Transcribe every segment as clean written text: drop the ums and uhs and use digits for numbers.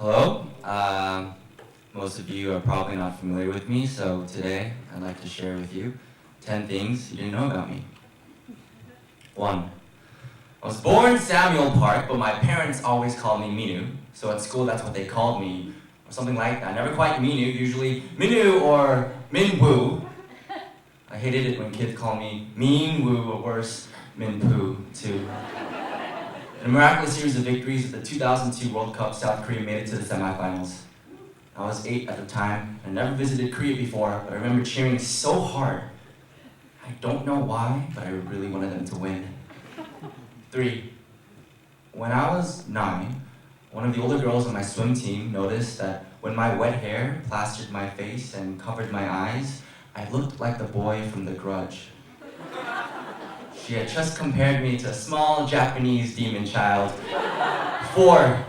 Hello. Most of you are probably not familiar with me, so today I'd like to share with you 10 things you didn't know about me. 1. I was born Samuel Park, but my parents always called me Minu, so at school that's what they called me, or something like that. Never quite Minu, usually Minu or Minwoo. I hated it when kids called me Mean Woo, or worse, Min Poo, too. In a miraculous series of victories at the 2002 World Cup, South Korea made it to the semifinals. I was 8 at the time. I never visited Korea before, but I remember cheering so hard. I don't know why, but I really wanted them to win. 3. When I was 9, one of the older girls on my swim team noticed that when my wet hair plastered my face and covered my eyes, I looked like the boy from The Grudge. She had just compared me to a small Japanese demon child. 4.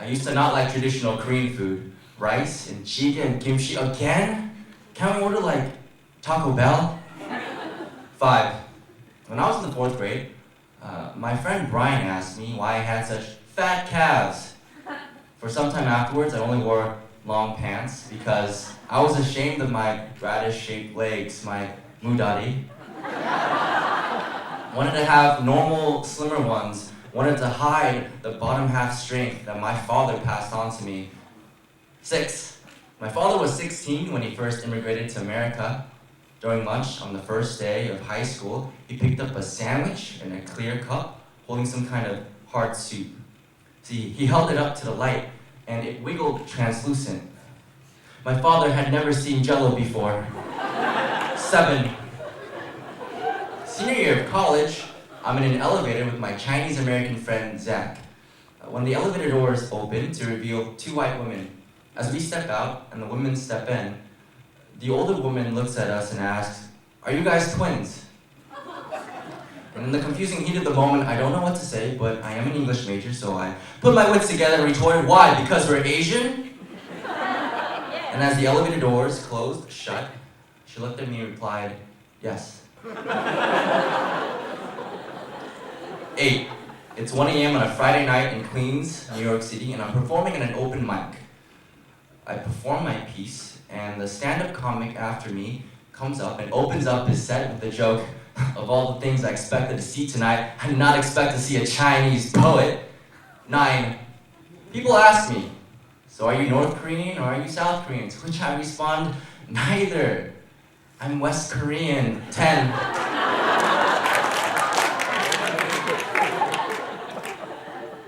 I used to not like traditional Korean food. Rice and jjigae and kimchi again? Can't we order like Taco Bell? 5. When I was in the 4th grade, my friend Brian asked me why I had such fat calves. For some time afterwards, I only wore long pants because I was ashamed of my radish-shaped legs, my mudari. Wanted to have normal, slimmer ones. Wanted to hide the bottom half strength that my father passed on to me. 6. My father was 16 when he first immigrated to America. During lunch on the first day of high school, he picked up a sandwich in a clear cup, holding some kind of hard soup. See, he held it up to the light, and it wiggled translucent. My father had never seen Jell-O before. 7. Senior year of college, I'm in an elevator with my Chinese-American friend, Zach. When the elevator doors open to reveal 2 white women, as we step out and the women step in, the older woman looks at us and asks, "Are you guys twins?" And in the confusing heat of the moment, I don't know what to say, but I am an English major, so I put my wits together and retorted, "Why? Because we're Asian?" And as the elevator doors closed shut, she looked at me and replied, "Yes." 8. It's 1 a.m. on a Friday night in Queens, New York City, and I'm performing in an open mic. I perform my piece, and the stand-up comic after me comes up and opens up his set with the joke, "Of all the things I expected to see tonight, I did not expect to see a Chinese poet." 9. People ask me, "So are you North Korean or are you South Korean?" To which I respond, "Neither. I'm West Korean." 10.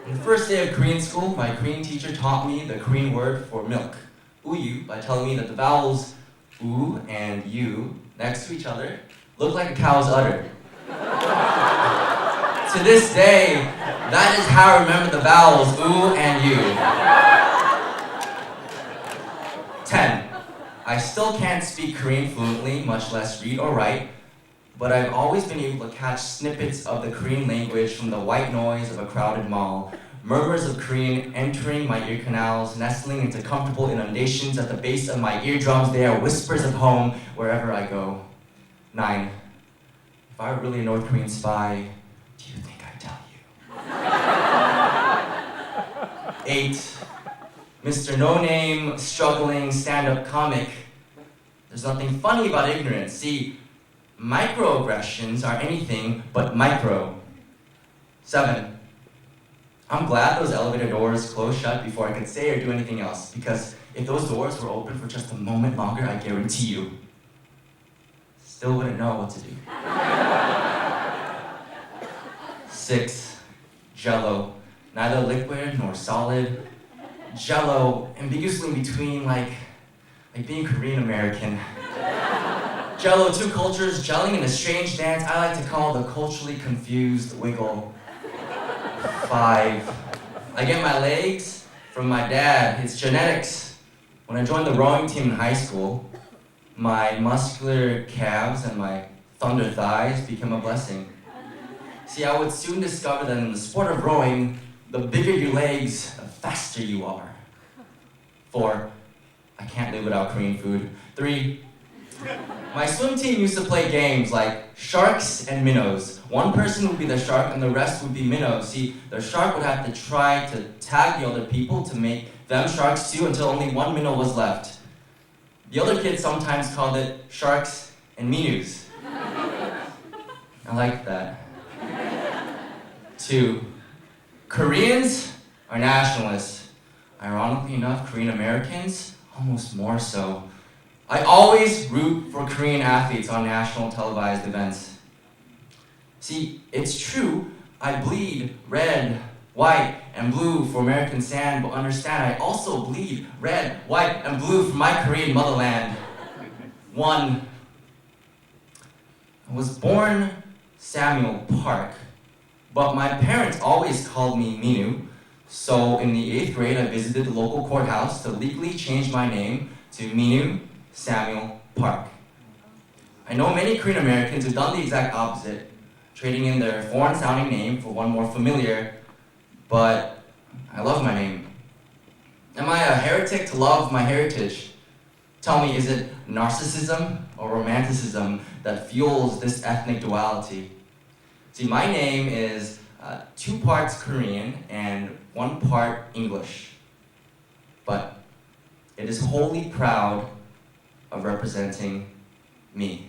On the first day of Korean school, my Korean teacher taught me the Korean word for milk, uyu, by telling me that the vowels u and u next to each other look like a cow's udder. To this day, that is how I remember the vowels u and u. 10. I still can't speak Korean fluently, much less read or write, but I've always been able to catch snippets of the Korean language from the white noise of a crowded mall, murmurs of Korean entering my ear canals, nestling into comfortable inundations at the base of my eardrums. They are whispers of home wherever I go. 9. If I were really a North Korean spy, do you think I'd tell you? 8. Mr. No-Name, struggling stand-up comic. There's nothing funny about ignorance. See, microaggressions are anything but micro. 7. I'm glad those elevator doors closed shut before I could say or do anything else, because if those doors were open for just a moment longer, I guarantee you, still wouldn't know what to do. 6. Jell-O. Neither liquid nor solid. Jell-O, ambiguously in between, like being Korean American. Jell-O, 2 cultures gelling in a strange dance I like to call the culturally confused wiggle. 5. I get my legs from my dad. It's genetics. When I joined the rowing team in high school, my muscular calves and my thunder thighs became a blessing. See, I would soon discover that in the sport of rowing, the bigger your legs, the faster you are. 4. I can't live without Korean food. 3. My swim team used to play games like sharks and minnows. One person would be the shark and the rest would be minnows. See, the shark would have to try to tag the other people to make them sharks too until only one minnow was left. The other kids sometimes called it sharks and minnows. I like that. 2, Koreans are nationalists. Ironically enough, Korean Americans, almost more so. I always root for Korean athletes on national televised events. See, it's true, I bleed red, white, and blue for American sand, but understand I also bleed red, white, and blue for my Korean motherland. 1, I was born Samuel Park, but my parents always called me Minu, so in the 8th grade I visited the local courthouse to legally change my name to Minu Samuel Park. I know many Korean Americans who've done the exact opposite, trading in their foreign-sounding name for one more familiar, but I love my name. Am I a heretic to love my heritage? Tell me, is it narcissism or romanticism that fuels this ethnic duality? See, my name is 2 parts Korean and 1 part English, but it is wholly proud of representing me.